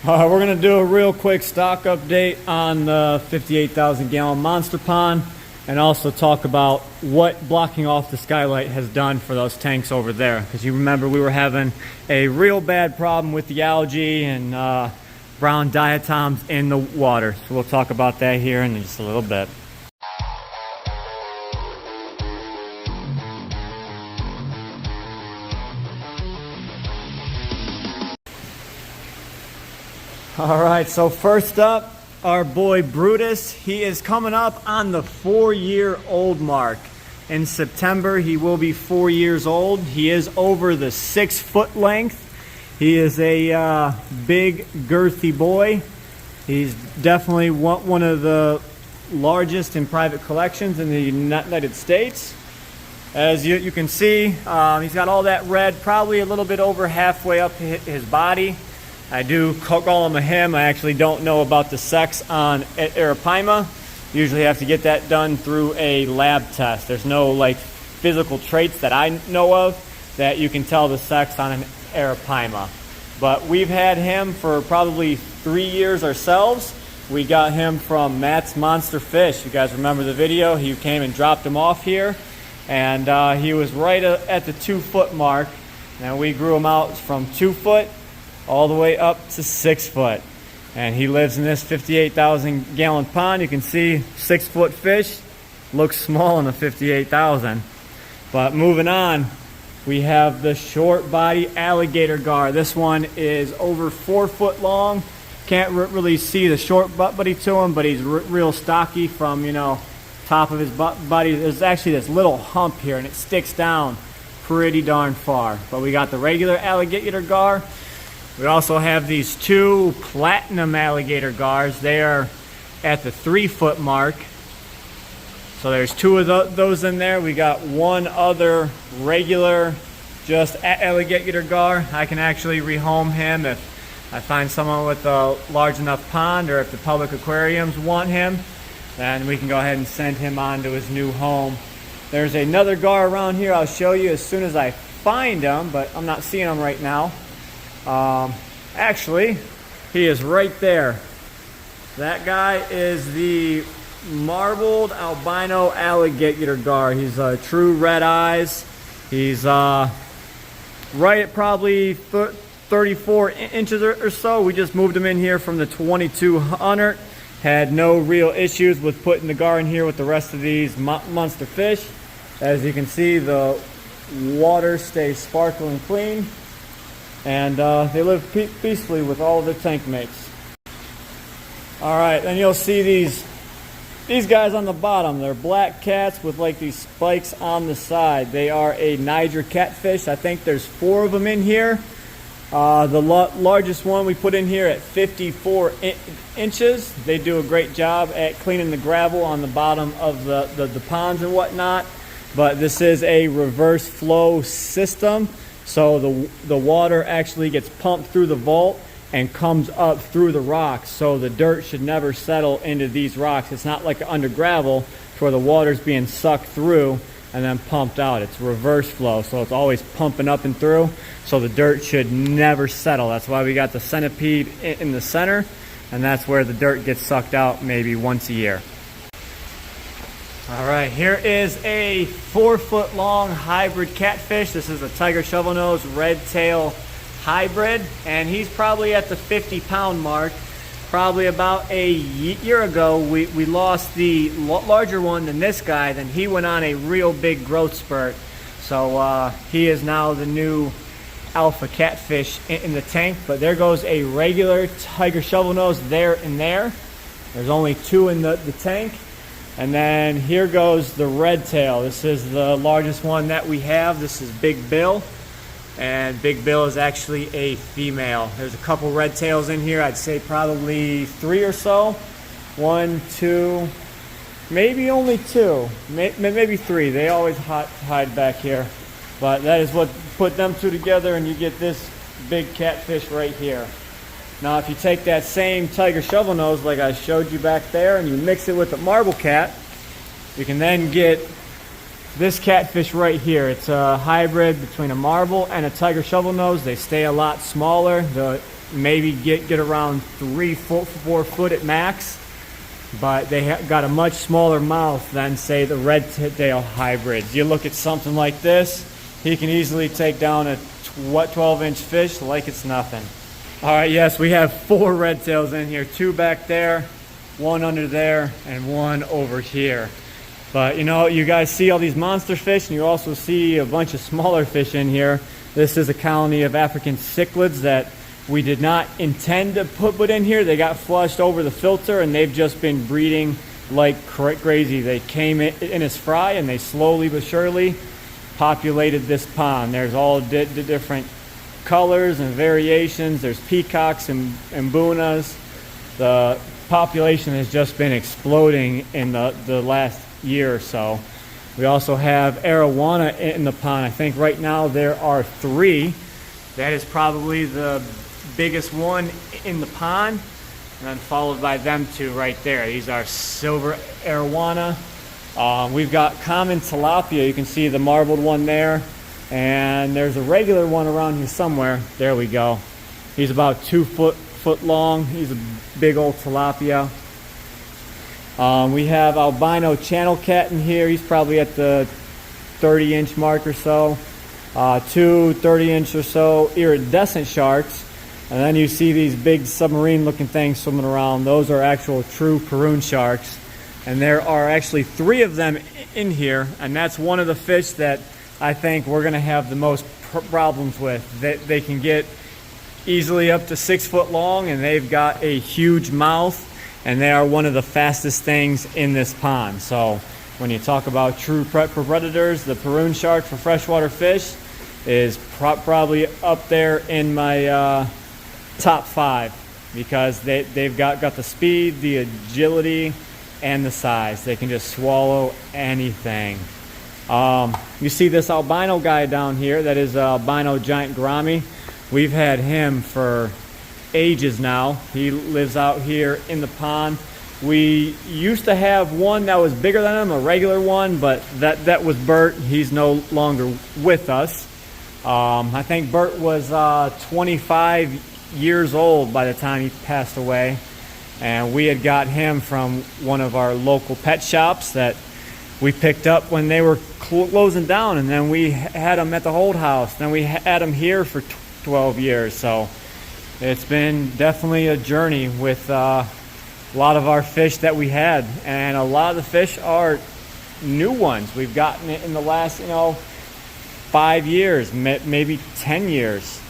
We're going to do a real quick stock update on the 58,000 gallon monster pond, and also talk about what blocking off the skylight has done for those tanks over there. Because you remember we were having a real bad problem with the algae and brown diatoms in the water. So we'll talk about that here in just a little bit. All right, so first up, our boy Brutus. He is coming up on the 4-year-old mark. In September, he will be 4 years old. He is over the 6 foot length. He is a big, girthy boy. He's definitely one of the largest in private collections in the United States. As you can see, he's got all that red, probably a little bit over halfway up his body. I do call him a him. I actually don't know about the sex on arapaima. Usually have to get that done through a lab test. There's no like physical traits that I know of that you can tell the sex on an arapaima. But we've had him for probably 3 years ourselves. We got him from Matt's Monster Fish. You guys remember the video? He came and dropped him off here, and he was right at the 2 foot mark. And we grew him out from 2 foot all the way up to 6 foot. And he lives in this 58,000 gallon pond. You can see 6 foot fish. Looks small in a 58,000. But moving on, we have the short body alligator gar. This one is over 4 foot long. Can't really see the short body to him, but he's real stocky from, you know, top of his body. There's actually this little hump here, and it sticks down pretty darn far. But we got the regular alligator gar. We also have these 2 platinum alligator gars. They are at the 3 foot mark. So there's 2 of those in there. We got 1 other regular just alligator gar. I can actually rehome him if I find someone with a large enough pond, or if the public aquariums want him, then we can go ahead and send him on to his new home. There's another gar around here I'll show you as soon as I find him, but I'm not seeing him right now. Actually, he is right there. That guy is the marbled albino alligator gar. He's true red eyes. He's right at probably 34 inches or so. We just moved him in here from the 2200. Had no real issues with putting the gar in here with the rest of these monster fish. As you can see, the water stays sparkling clean. And they live peacefully with all of their tank mates. All right, then you'll see these guys on the bottom. They're black cats with like these spikes on the side. They are a Niger Catfish. I think there's 4 of them in here. The largest one we put in here at 54 inches. They do a great job at cleaning the gravel on the bottom of the ponds and whatnot. But this is a reverse flow system. So the water actually gets pumped through the vault and comes up through the rocks. So the dirt should never settle into these rocks. It's not like under gravel where the water's being sucked through and then pumped out. It's reverse flow, so it's always pumping up and through. So the dirt should never settle. That's why we got the centipede in the center, and that's where the dirt gets sucked out maybe once a year. All right, here is a 4 foot long hybrid catfish. This is a tiger shovelnose redtail hybrid, and he's probably at the 50-pound mark. Probably about a year ago, we lost the larger one than this guy. Then he went on a real big growth spurt. So he is now the new alpha catfish in the tank. But there goes a regular tiger shovelnose there and there. There's only 2 in the tank. And then here goes the redtail. This is the largest one that we have. This is Big Bill. And Big Bill is actually a female. There's a couple redtails in here. I'd say probably 3 or so. 1, 2, maybe only 2. Maybe 3. They always hide back here. But that is what put them 2 together, and you get this big catfish right here. Now if you take that same tiger shovelnose like I showed you back there and you mix it with the marble cat, you can then get this catfish right here. It's a hybrid between a marble and a tiger shovelnose. They stay a lot smaller. The maybe get around 4 foot at max, but they got a much smaller mouth than, say, the redtail hybrids. You look at something like this, he can easily take down a 12-inch fish like it's nothing. All right, yes, we have 4 redtails in here, 2 back there, 1 under there, and 1 over here. But you know, you guys see all these monster fish, and you also see a bunch of smaller fish in here. This is a colony of African cichlids that we did not intend to put in here. They got flushed over the filter, and they've just been breeding like crazy. They came in as fry, and they slowly but surely populated this pond. There's all the different colors and variations. There's peacocks and bunas. The population has just been exploding in the last year or so. We also have Arowana in the pond. I think right now there are 3. That is probably the biggest one in the pond, and then followed by them 2 right there. These are silver Arowana. We've got common tilapia. You can see the marbled one there, and there's a regular one around here somewhere. There we go. He's about 2 foot long. He's a big old tilapia. We have Albino Channel Cat in here. He's probably at the 30-inch mark or so. 2 30-inch or so iridescent sharks. And then you see these big submarine-looking things swimming around. Those are actual true Peruvian sharks. And there are actually 3 of them in here. And that's one of the fish that I think we're going to have the most problems with. They can get easily up to 6 foot long, and they've got a huge mouth. And they are one of the fastest things in this pond. So when you talk about true predators, the Peruvian shark for freshwater fish is probably up there in my top 5, because they've got the speed, the agility, and the size. They can just swallow anything. You see this albino guy down here, that is albino giant Grammy. We've had him for ages now. He lives out here in the pond. We used to have one that was bigger than him, a regular one, but that was Bert. He's no longer with us. I think Bert was 25 years old by the time he passed away, and we had got him from one of our local pet shops that we picked up when they were closing down, and then we had him at the Hold House. Then we had him here for 12 years. So it's been definitely a journey with a lot of our fish that we had, and a lot of the fish are new ones. We've gotten it in the last 5 years, maybe 10 years.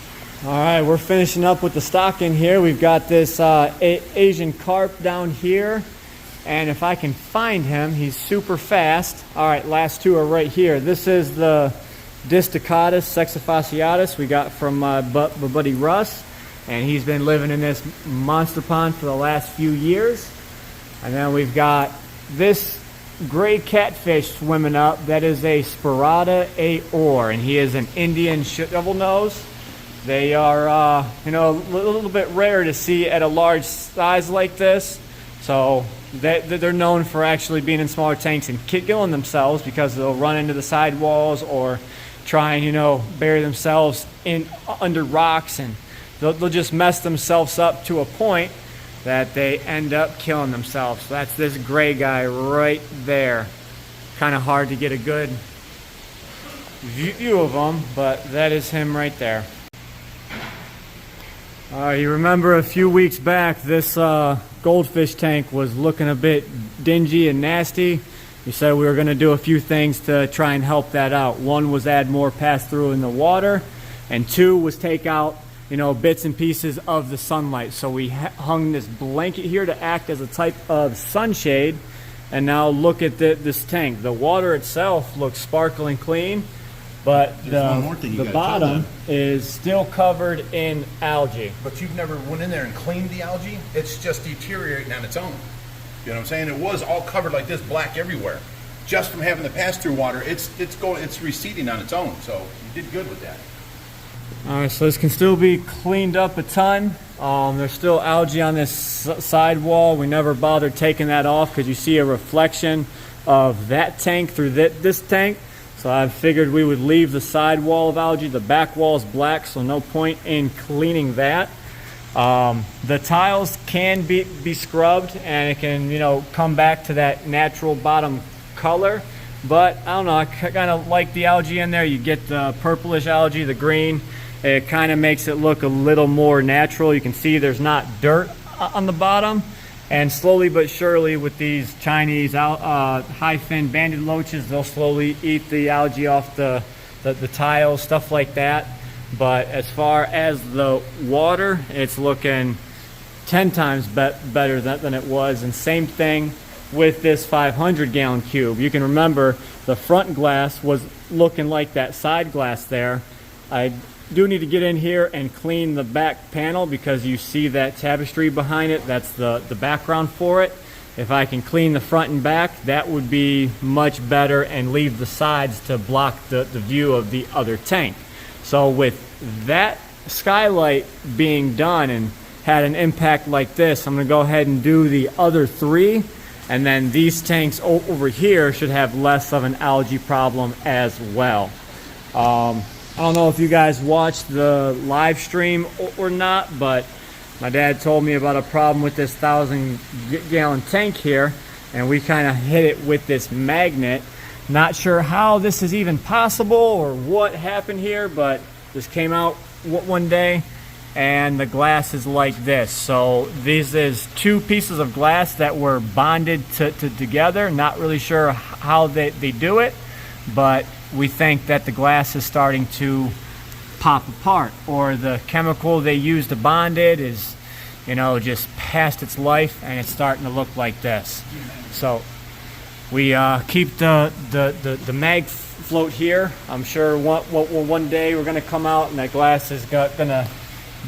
All right, we're finishing up with the stock in here. We've got this Asian carp down here, and if I can find him, he's super fast. All right, last 2 are right here. This is the Disticatus sexifasciatus we got from my buddy Russ, and he's been living in this monster pond for the last few years. And then we've got this gray catfish swimming up. That is a Spirata aor, and he is an Indian shovel nose. They are a little bit rare to see at a large size like this, so they're known for actually being in smaller tanks and killing themselves, because they'll run into the sidewalls or try and bury themselves under rocks, and they'll just mess themselves up to a point that they end up killing themselves. So that's this gray guy right there. Kind of hard to get a good view of him, but that is him right there. You remember a few weeks back, this goldfish tank was looking a bit dingy and nasty. We said we were going to do a few things to try and help that out. One was add more pass-through in the water, and 2 was take out bits and pieces of the sunlight. So we hung this blanket here to act as a type of sunshade. And now look at this tank. The water itself looks sparkling clean, but the bottom is still covered in algae. But you've never went in there and cleaned the algae? It's just deteriorating on its own. You know what I'm saying? It was all covered like this, black everywhere. Just from having the pass-through water, it's receding on its own. So you did good with that. All right, so this can still be cleaned up a ton. There's still algae on this side wall. We never bothered taking that off because you see a reflection of that tank through this tank. So I figured we would leave the side wall of algae. The back wall is black, so no point in cleaning that. The tiles can be scrubbed, and it can, you know, come back to that natural bottom color. But I don't know, I kind of like the algae in there. You get the purplish algae, the green. It kind of makes it look a little more natural. You can see there's not dirt on the bottom. And slowly but surely with these Chinese high fin banded loaches, they'll slowly eat the algae off the tiles, stuff like that. But as far as the water, it's looking 10 times better than it was. And same thing with this 500-gallon cube. You can remember the front glass was looking like that side glass there. I do need to get in here and clean the back panel because you see that tapestry behind it. That's the background for it. If I can clean the front and back, that would be much better, and leave the sides to block the view of the other tank. So with that skylight being done and had an impact like this, I'm going to go ahead and do the other 3, and then these tanks over here should have less of an algae problem as well. I don't know if you guys watched the live stream or not, but my dad told me about a problem with this 1,000-gallon tank here, and we kind of hit it with this magnet. Not sure how this is even possible or what happened here, but this came out one day and the glass is like this. So this is 2 pieces of glass that were bonded together. Not really sure how they do it, but we think that the glass is starting to pop apart, or the chemical they use to bond it is, you know, just past its life and it's starting to look like this. So we keep the mag float here. I'm sure one day we're going to come out and that glass is going to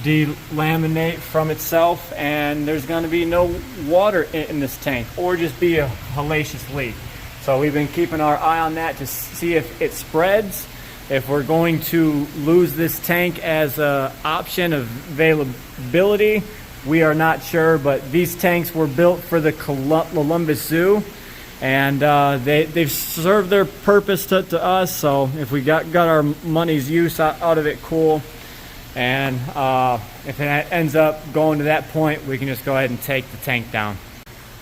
delaminate from itself, and there's going to be no water in this tank, or just be a hellacious leak. So we've been keeping our eye on that to see if it spreads. If we're going to lose this tank as an option of availability, we are not sure, but these tanks were built for the Columbus Zoo, and they've served their purpose to us. So if we got our money's use out of it, cool. And if it ends up going to that point, we can just go ahead and take the tank down.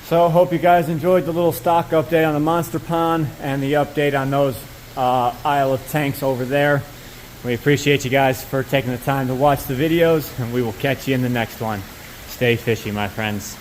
So hope you guys enjoyed the little stock update on the monster pond and the update on those aisle of tanks over there. We appreciate you guys for taking the time to watch the videos, and we will catch you in the next one. Stay fishy, my friends.